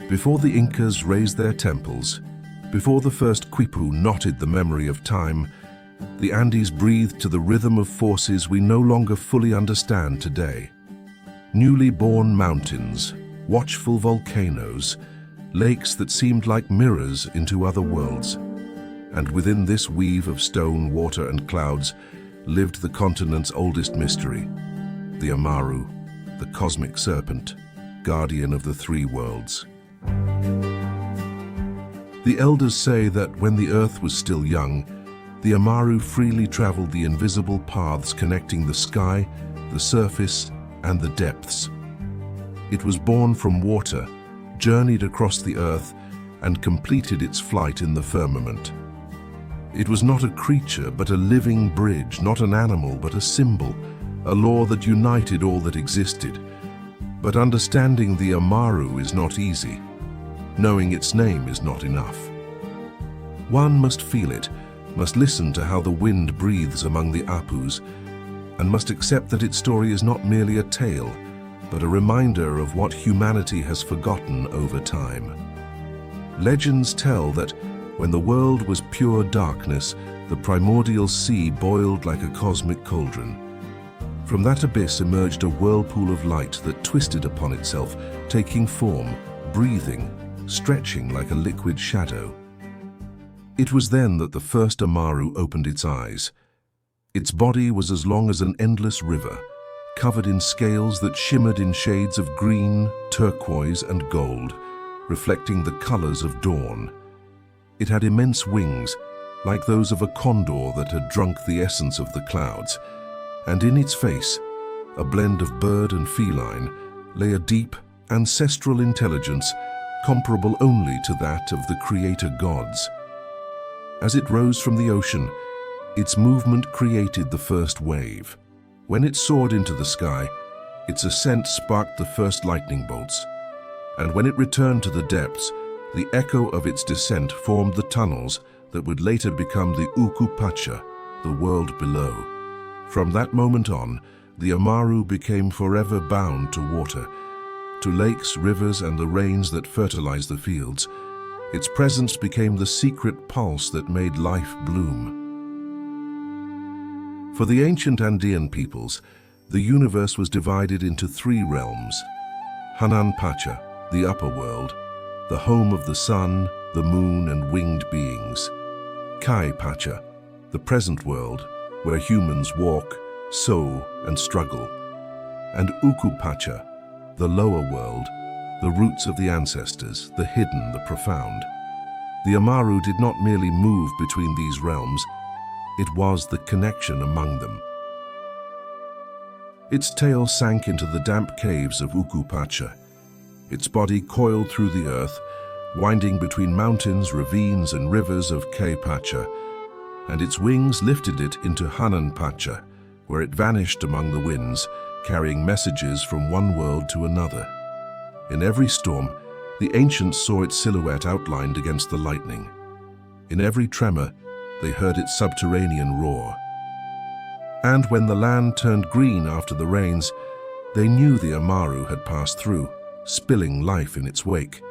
Before the Incas raised their temples, before the first quipu knotted the memory of time, the Andes breathed to the rhythm of forces we no longer fully understand today. Newly born mountains, watchful volcanoes, lakes that seemed like mirrors into other worlds. And within this weave of stone, water, and clouds lived the continent's oldest mystery, the Amaru, the cosmic serpent, guardian of the three worlds. The elders say that when the earth was still young, the Amaru freely traveled the invisible paths connecting the sky, the surface, and the depths. It was born from water, journeyed across the earth, and completed its flight in the firmament. It was not a creature, but a living bridge, not an animal, but a symbol, a law that united all that existed. But understanding the Amaru is not easy. Knowing its name is not enough. One must feel it, must listen to how the wind breathes among the apus, and must accept that its story is not merely a tale, but a reminder of what humanity has forgotten over time. Legends tell that when the world was pure darkness, the primordial sea boiled like a cosmic cauldron. From that abyss emerged a whirlpool of light that twisted upon itself, taking form, breathing, stretching like a liquid shadow. It was then that the first Amaru opened its eyes. Its body was as long as an endless river, covered in scales that shimmered in shades of green, turquoise, and gold, reflecting the colors of dawn. It had immense wings, like those of a condor that had drunk the essence of the clouds, and in its face, a blend of bird and feline, lay a deep, ancestral intelligence comparable only to that of the creator gods. As it rose from the ocean, its movement created the first wave. When it soared into the sky, its ascent sparked the first lightning bolts. And when it returned to the depths, the echo of its descent formed the tunnels that would later become the Ukupacha, the world below. From that moment on, the Amaru became forever bound to water, to lakes, rivers, and the rains that fertilize the fields. Its presence became the secret pulse that made life bloom. For the ancient Andean peoples, the universe was divided into three realms: Hanan Pacha, the upper world, the home of the sun, the moon, and winged beings; Kai Pacha, the present world, where humans walk, sow, and struggle; and Uku Pacha, the lower world, the roots of the ancestors, the hidden, the profound. The Amaru did not merely move between these realms, it was the connection among them. Its tail sank into the damp caves of Ukupacha. Its body coiled through the earth, winding between mountains, ravines, and rivers of Kai-Pacha, and its wings lifted it into Hanan-Pacha, where it vanished among the winds, carrying messages from one world to another. In every storm, the ancients saw its silhouette outlined against the lightning. In every tremor, they heard its subterranean roar. And when the land turned green after the rains, they knew the Amaru had passed through, spilling life in its wake.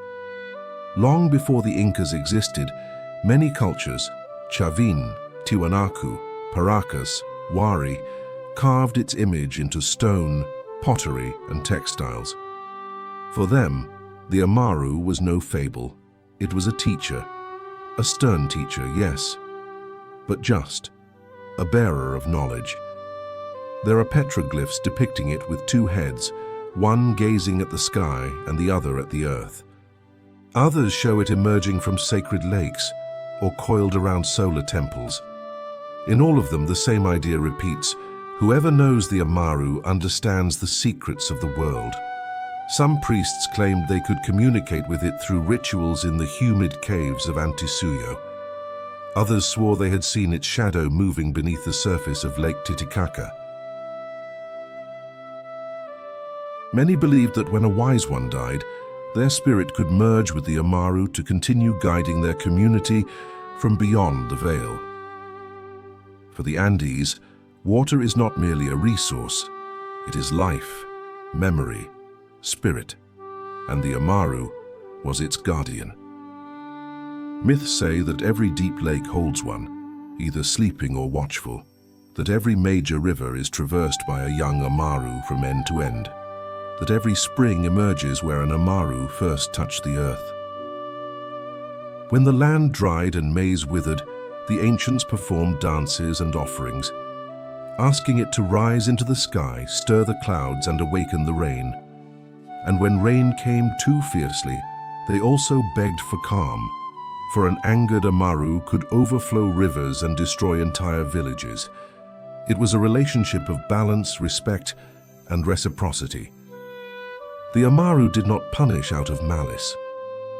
Long before the Incas existed, many cultures, Chavin, Tiwanaku, Paracas, Wari, carved its image into stone, pottery, and textiles. For them, the Amaru was no fable. It was a teacher. A stern teacher, yes, but just. A bearer of knowledge. There are petroglyphs depicting it with two heads, one gazing at the sky and the other at the earth. Others show it emerging from sacred lakes or coiled around solar temples. In all of them, the same idea repeats: whoever knows the Amaru understands the secrets of the world. Some priests claimed they could communicate with it through rituals in the humid caves of Andean. Others swore they had seen its shadow moving beneath the surface of Lake Titicaca. Many believed that when a wise one died, their spirit could merge with the Amaru to continue guiding their community from beyond the veil. For the Andes, water is not merely a resource, it is life, memory, spirit, and the Amaru, was its guardian. Myths say that every deep lake holds one, either sleeping or watchful, that every major river is traversed by a young Amaru from end to end, that every spring emerges where an Amaru first touched the earth. When the land dried and maize withered, the ancients performed dances and offerings, asking it to rise into the sky, stir the clouds, and awaken the rain. And when rain came too fiercely, they also begged for calm, for an angered Amaru could overflow rivers and destroy entire villages. It was a relationship of balance, respect, and reciprocity. The Amaru did not punish out of malice.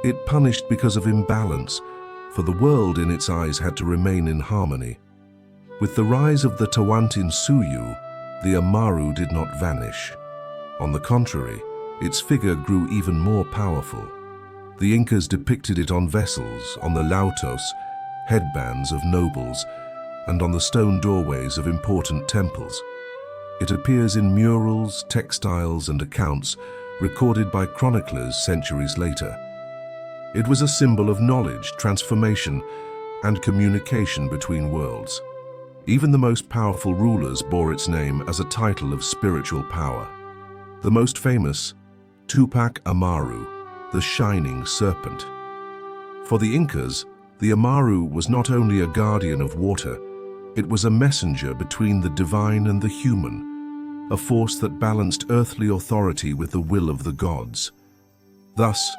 It punished because of imbalance, for the world in its eyes had to remain in harmony. With the rise of the Tahuantinsuyo, the Amaru did not vanish. On the contrary, its figure grew even more powerful. The Incas depicted it on vessels, on the lautos, headbands of nobles, and on the stone doorways of important temples. It appears in murals, textiles, and accounts recorded by chroniclers centuries later. It was a symbol of knowledge, transformation, and communication between worlds. Even the most powerful rulers bore its name as a title of spiritual power. The most famous, Tupac Amaru, the shining serpent. For the Incas, the Amaru was not only a guardian of water, it was a messenger between the divine and the human, a force that balanced earthly authority with the will of the gods. Thus,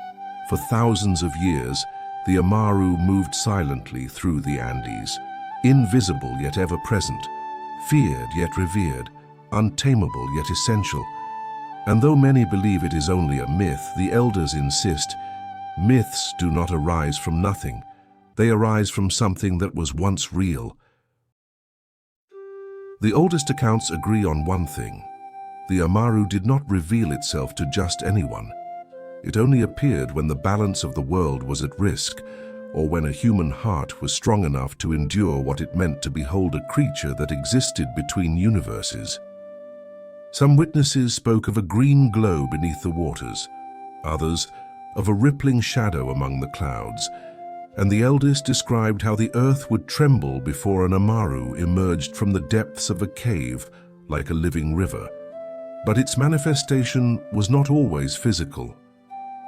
for thousands of years, the Amaru moved silently through the Andes, invisible yet ever present, feared yet revered, untamable yet essential. And though many believe it is only a myth, the elders insist, myths do not arise from nothing. They arise from something that was once real. The oldest accounts agree on one thing. The Amaru did not reveal itself to just anyone. It only appeared when the balance of the world was at risk, or when a human heart was strong enough to endure what it meant to behold a creature that existed between universes. Some witnesses spoke of a green glow beneath the waters, others of a rippling shadow among the clouds, and the eldest described how the earth would tremble before an Amaru emerged from the depths of a cave like a living river. But its manifestation was not always physical.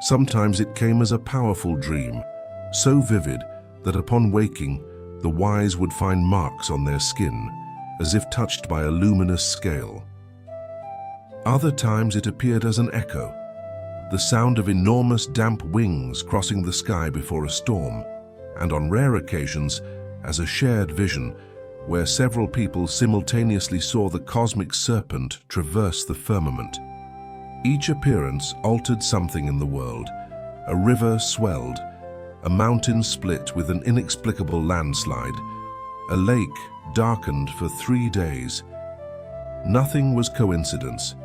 Sometimes it came as a powerful dream, so vivid that upon waking, the wise would find marks on their skin, as if touched by a luminous scale. Other times it appeared as an echo, the sound of enormous damp wings crossing the sky before a storm, and on rare occasions as a shared vision where several people simultaneously saw the cosmic serpent traverse the firmament. Each appearance altered something in the world. A river swelled, a mountain split with an inexplicable landslide, a lake darkened for 3 days. Nothing was coincidence.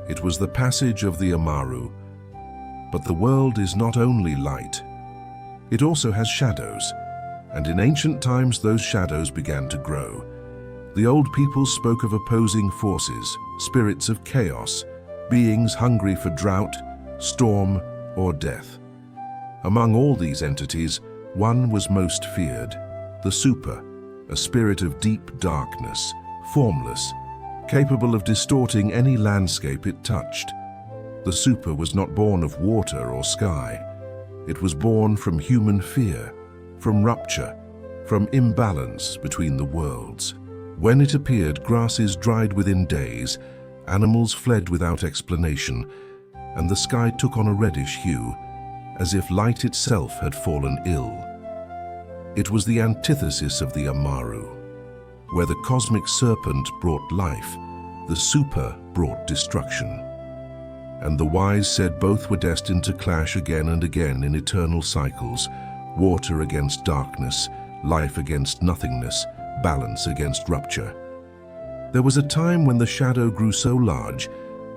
It was the passage of the Amaru. But the world is not only light. It also has shadows, and in ancient times those shadows began to grow. The old people spoke of opposing forces, spirits of chaos, beings hungry for drought, storm, or death. Among all these entities, one was most feared, the Supa, a spirit of deep darkness, formless, capable of distorting any landscape it touched. The Supa was not born of water or sky. It was born from human fear, from rupture, from imbalance between the worlds. When it appeared, grasses dried within days, animals fled without explanation, and the sky took on a reddish hue, as if light itself had fallen ill. It was the antithesis of the Amaru. Where the cosmic serpent brought life, the Supa brought destruction. And the wise said both were destined to clash again and again in eternal cycles, water against darkness, life against nothingness, balance against rupture. There was a time when the shadow grew so large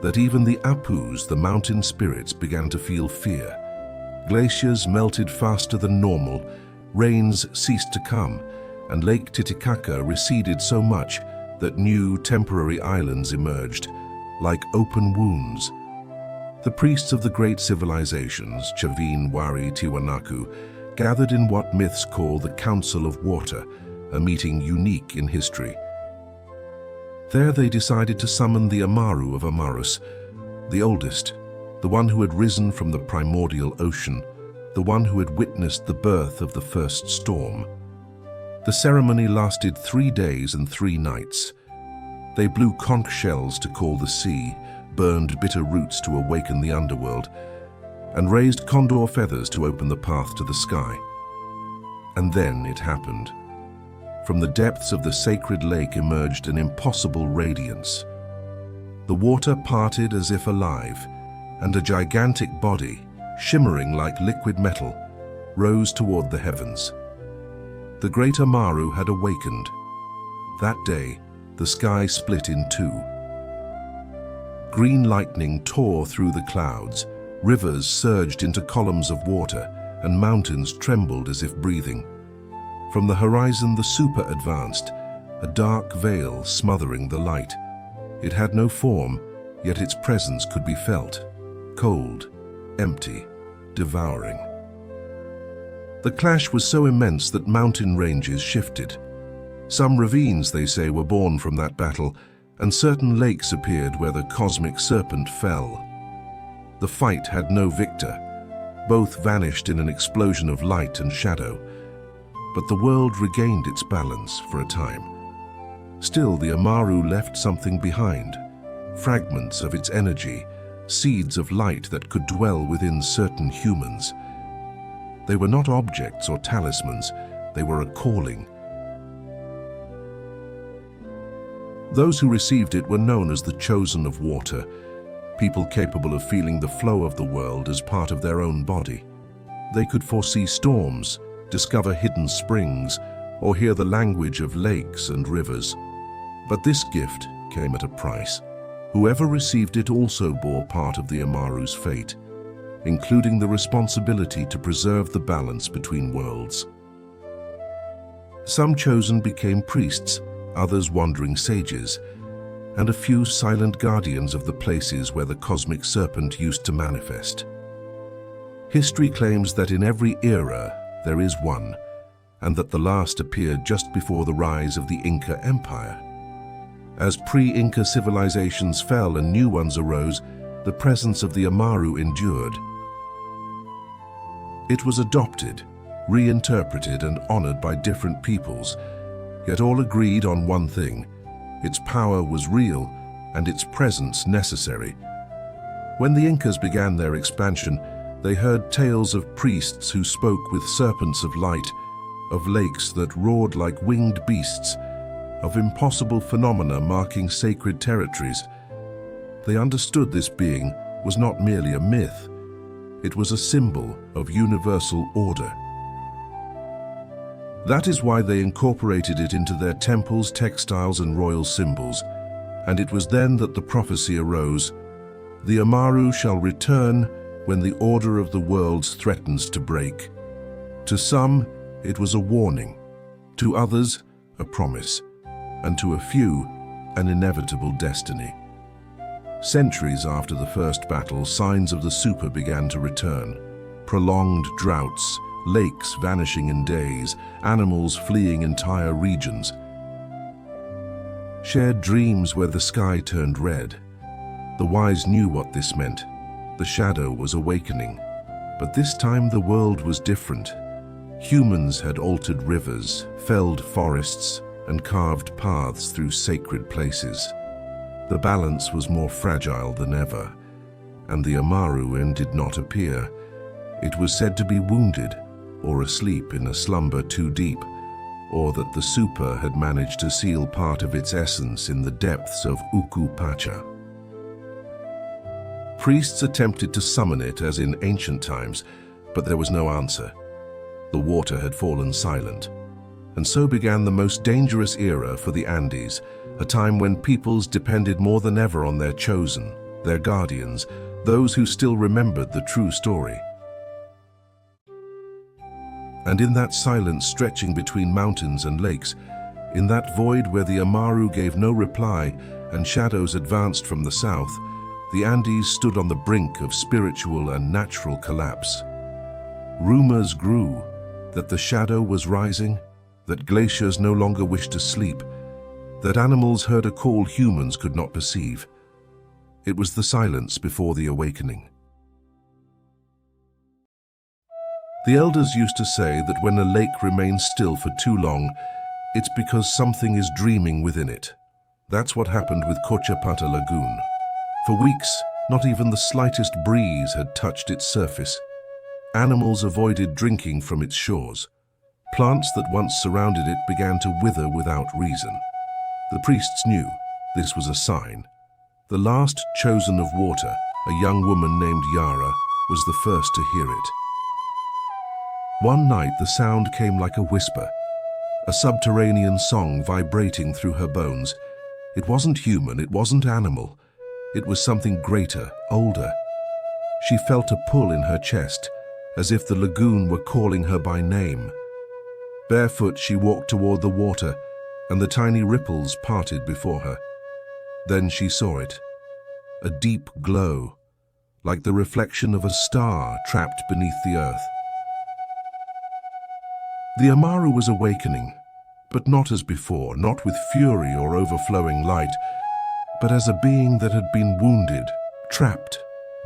that even the Apus, the mountain spirits, began to feel fear. Glaciers melted faster than normal, rains ceased to come, and Lake Titicaca receded so much that new temporary islands emerged, like open wounds. The priests of the great civilizations, Chavin, Wari, Tiwanaku, gathered in what myths call the Council of Water, a meeting unique in history. There they decided to summon the Amaru of Amarus, the oldest, the one who had risen from the primordial ocean, the one who had witnessed the birth of the first storm. The ceremony lasted 3 days and 3 nights. They blew conch shells to call the sea, burned bitter roots to awaken the underworld, and raised condor feathers to open the path to the sky. And then it happened. From the depths of the sacred lake emerged an impossible radiance. The water parted as if alive, and a gigantic body, shimmering like liquid metal, rose toward the heavens. The great Amaru had awakened. That day, the sky split in 2. Green lightning tore through the clouds, rivers surged into columns of water, and mountains trembled as if breathing. From the horizon the Supa advanced, a dark veil smothering the light. It had no form, yet its presence could be felt. Cold, empty, devouring. The clash was so immense that mountain ranges shifted. Some ravines, they say, were born from that battle, and certain lakes appeared where the cosmic serpent fell. The fight had no victor. Both vanished in an explosion of light and shadow. But the world regained its balance for a time. Still, the Amaru left something behind. Fragments of its energy, seeds of light that could dwell within certain humans. They were not objects or talismans, they were a calling. Those who received it were known as the Chosen of Water, people capable of feeling the flow of the world as part of their own body. They could foresee storms, discover hidden springs, or hear the language of lakes and rivers. But this gift came at a price. Whoever received it also bore part of the Amaru's fate, including the responsibility to preserve the balance between worlds. Some chosen became priests, others wandering sages, and a few silent guardians of the places where the cosmic serpent used to manifest. History claims that in every era there is one, and that the last appeared just before the rise of the Inca Empire. As pre-Inca civilizations fell and new ones arose, the presence of the Amaru endured. It was adopted, reinterpreted, and honored by different peoples, yet all agreed on one thing: its power was real and its presence necessary. When the Incas began their expansion, they heard tales of priests who spoke with serpents of light, of lakes that roared like winged beasts, of impossible phenomena marking sacred territories. They understood this being was not merely a myth. It was a symbol of universal order. That is why they incorporated it into their temples, textiles, and royal symbols. And it was then that the prophecy arose: the Amaru shall return when the order of the worlds threatens to break. To some, it was a warning. To others, a promise. And to a few, an inevitable destiny. Centuries after the first battle, signs of the Supa began to return. Prolonged droughts, lakes vanishing in days, animals fleeing entire regions. Shared dreams where the sky turned red. The wise knew what this meant. The shadow was awakening. But this time the world was different. Humans had altered rivers, felled forests, and carved paths through sacred places. The balance was more fragile than ever, and the Amaru did not appear. It was said to be wounded, or asleep in a slumber too deep, or that the Supa had managed to seal part of its essence in the depths of Uku Pacha. Priests attempted to summon it as in ancient times, but there was no answer. The water had fallen silent. And so began the most dangerous era for the Andes, a time when peoples depended more than ever on their chosen, their guardians, those who still remembered the true story. And in that silence stretching between mountains and lakes, in that void where the Amaru gave no reply and shadows advanced from the south, The Andes stood on the brink of spiritual and natural collapse. Rumors grew that the shadow was rising, that glaciers no longer wished to sleep, that animals heard a call humans could not perceive. It was the silence before the awakening. The elders used to say that when a lake remains still for too long, it's because something is dreaming within it. That's what happened with Cochapata Lagoon. For weeks, not even the slightest breeze had touched its surface. Animals avoided drinking from its shores. Plants that once surrounded it began to wither without reason. The priests knew this was a sign. The last chosen of water, a young woman named Yara, was the first to hear it. One night the sound came like a whisper, a subterranean song vibrating through her bones. It wasn't human, it wasn't animal. It was something greater, older. She felt a pull in her chest, as if the lagoon were calling her by name. Barefoot she walked toward the water, and the tiny ripples parted before her. Then she saw it, a deep glow, like the reflection of a star trapped beneath the earth. The Amaru was awakening, but not as before, not with fury or overflowing light, but as a being that had been wounded, trapped,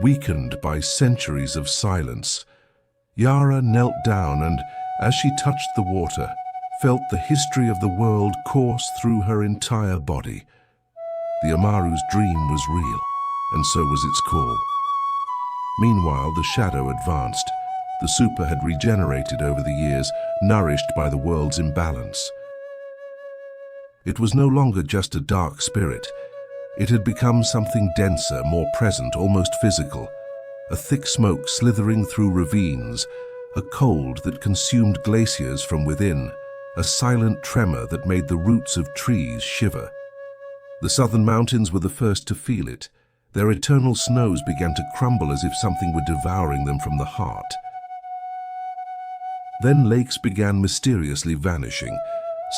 weakened by centuries of silence. Yara knelt down and, as she touched the water, felt the history of the world course through her entire body. The Amaru's dream was real, and so was its call. Meanwhile, the shadow advanced. The Supa had regenerated over the years, nourished by the world's imbalance. It was no longer just a dark spirit. It had become something denser, more present, almost physical. A thick smoke slithering through ravines, a cold that consumed glaciers from within, a silent tremor that made the roots of trees shiver. The southern mountains were the first to feel it. Their eternal snows began to crumble as if something were devouring them from the heart. Then lakes began mysteriously vanishing,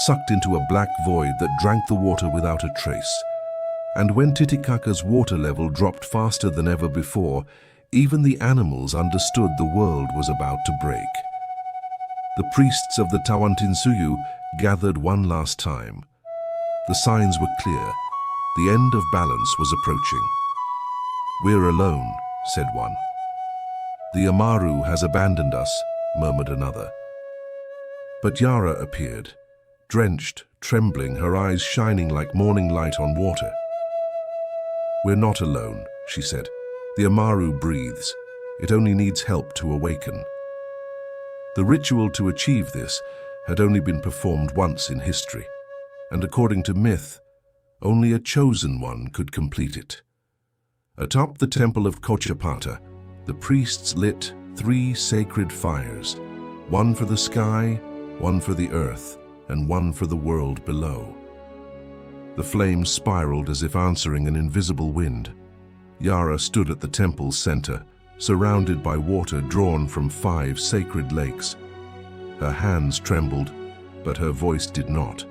sucked into a black void that drank the water without a trace. And when Titicaca's water level dropped faster than ever before, even the animals understood the world was about to break. The priests of the Tahuantinsuyo gathered one last time. The signs were clear. The end of balance was approaching. "We're alone," said one. "The Amaru has abandoned us," murmured another. But Yara appeared, drenched, trembling, her eyes shining like morning light on water. "We're not alone," she said. "The Amaru breathes. It only needs help to awaken." The ritual to achieve this had only been performed once in history, and according to myth, only a chosen one could complete it. Atop the temple of Cochapata, the priests lit 3 sacred fires, one for the sky, one for the earth, and one for the world below. The flames spiraled as if answering an invisible wind. Yara stood at the temple's center, surrounded by water drawn from 5 sacred lakes. Her hands trembled, but her voice did not.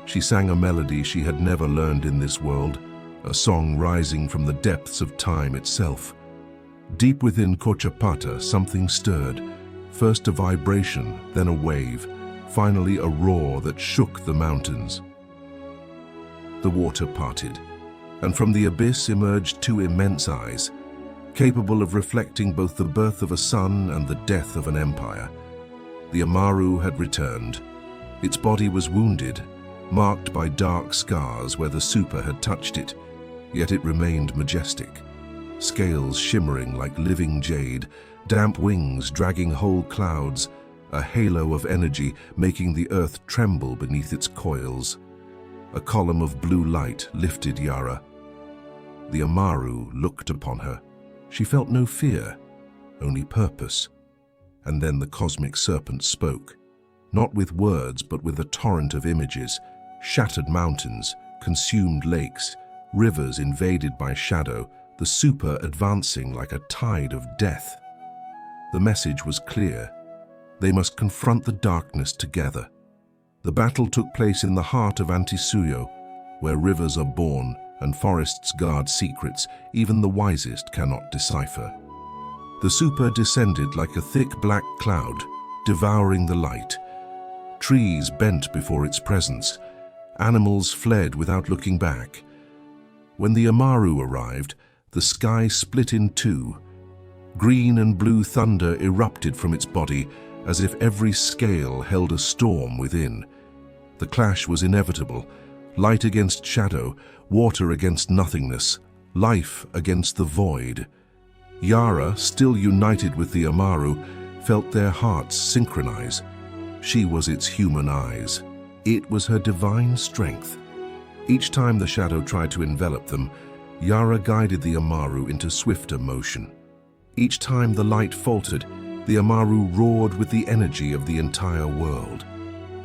She sang a melody she had never learned in this world, a song rising from the depths of time itself. Deep within Cochapata, something stirred, first a vibration, then a wave, finally a roar that shook the mountains. The water parted, and from the abyss emerged 2 immense eyes, capable of reflecting both the birth of a son and the death of an empire. The Amaru had returned. Its body was wounded, marked by dark scars where the Supa had touched it, yet it remained majestic. Scales shimmering like living jade, damp wings dragging whole clouds, a halo of energy making the earth tremble beneath its coils. A column of blue light lifted Yara. The Amaru looked upon her. She felt no fear, only purpose. And then the cosmic serpent spoke, not with words but with a torrent of images, shattered mountains, consumed lakes, rivers invaded by shadow, the Supa advancing like a tide of death. The message was clear. They must confront the darkness together. The battle took place in the heart of Andean, where rivers are born and forests guard secrets even the wisest cannot decipher. The Supa descended like a thick black cloud, devouring the light. Trees bent before its presence. Animals fled without looking back. When the Amaru arrived, the sky split in two. Green and blue thunder erupted from its body, as if every scale held a storm within. The clash was inevitable. Light against shadow, water against nothingness, life against the void. Yara, still united with the Amaru, felt their hearts synchronize. She was its human eyes. It was her divine strength. Each time the shadow tried to envelop them, Yara guided the Amaru into swifter motion. Each time the light faltered, the Amaru roared with the energy of the entire world.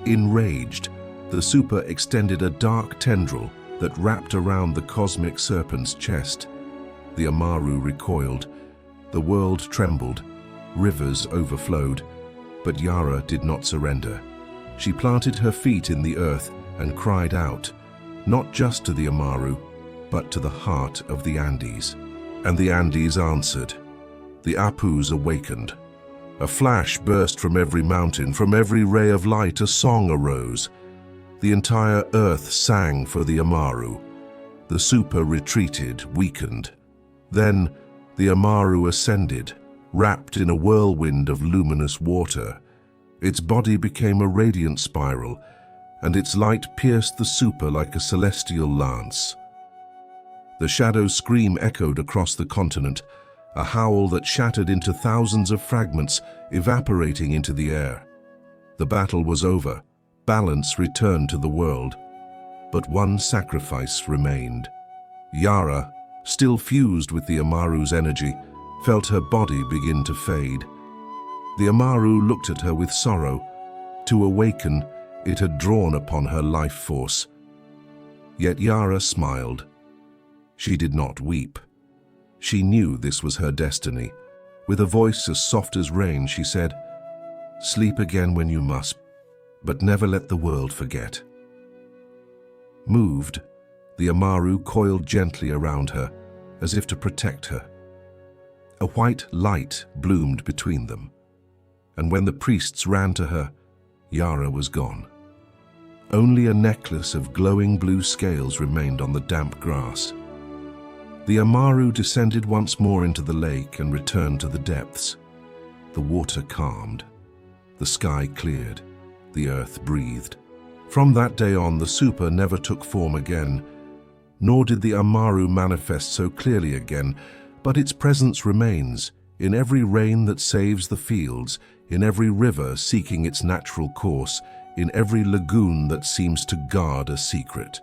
Enraged, the Supa extended a dark tendril that wrapped around the cosmic serpent's chest. The Amaru recoiled. The world trembled. Rivers overflowed. But Yara did not surrender. She planted her feet in the earth and cried out, not just to the Amaru, but to the heart of the Andes. And the Andes answered. The Apus awakened. A flash burst from every mountain, from every ray of light a song arose. The entire earth sang for the Amaru. The Supa retreated, weakened. Then the Amaru ascended, wrapped in a whirlwind of luminous water. Its body became a radiant spiral, and its light pierced the Supa like a celestial lance. The shadow's scream echoed across the continent, a howl that shattered into thousands of fragments, evaporating into the air. The battle was over. Balance returned to the world. But one sacrifice remained. Yara, still fused with the Amaru's energy, felt her body begin to fade. The Amaru looked at her with sorrow. To awaken, it had drawn upon her life force. Yet Yara smiled. She did not weep. She knew this was her destiny. With a voice as soft as rain, she said, "Sleep again when you must, but never let the world forget." Moved, the Amaru coiled gently around her, as if to protect her. A white light bloomed between them, and when the priests ran to her, Yara was gone. Only a necklace of glowing blue scales remained on the damp grass. The Amaru descended once more into the lake and returned to the depths. The water calmed. The sky cleared. The earth breathed. From that day on, the Supa never took form again, nor did the Amaru manifest so clearly again, but its presence remains in every rain that saves the fields, in every river seeking its natural course, in every lagoon that seems to guard a secret.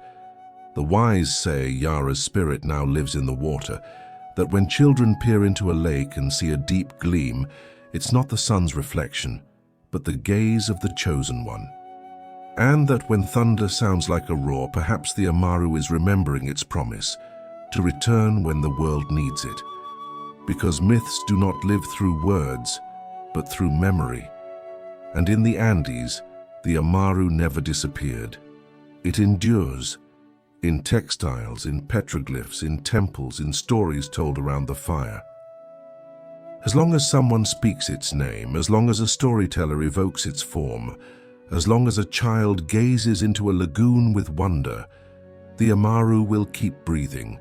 The wise say Yara's spirit now lives in the water, that when children peer into a lake and see a deep gleam, it's not the sun's reflection, but the gaze of the chosen one. And that when thunder sounds like a roar, perhaps the Amaru is remembering its promise, to return when the world needs it. Because myths do not live through words, but through memory. And in the Andes, the Amaru never disappeared. It endures, in textiles, in petroglyphs, in temples, in stories told around the fire. As long as someone speaks its name, as long as a storyteller evokes its form, as long as a child gazes into a lagoon with wonder, the Amaru will keep breathing.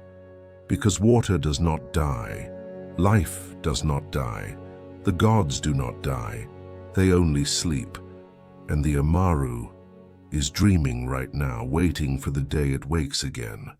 Because water does not die, life does not die, the gods do not die, they only sleep. And the Amaru is dreaming right now, waiting for the day it wakes again.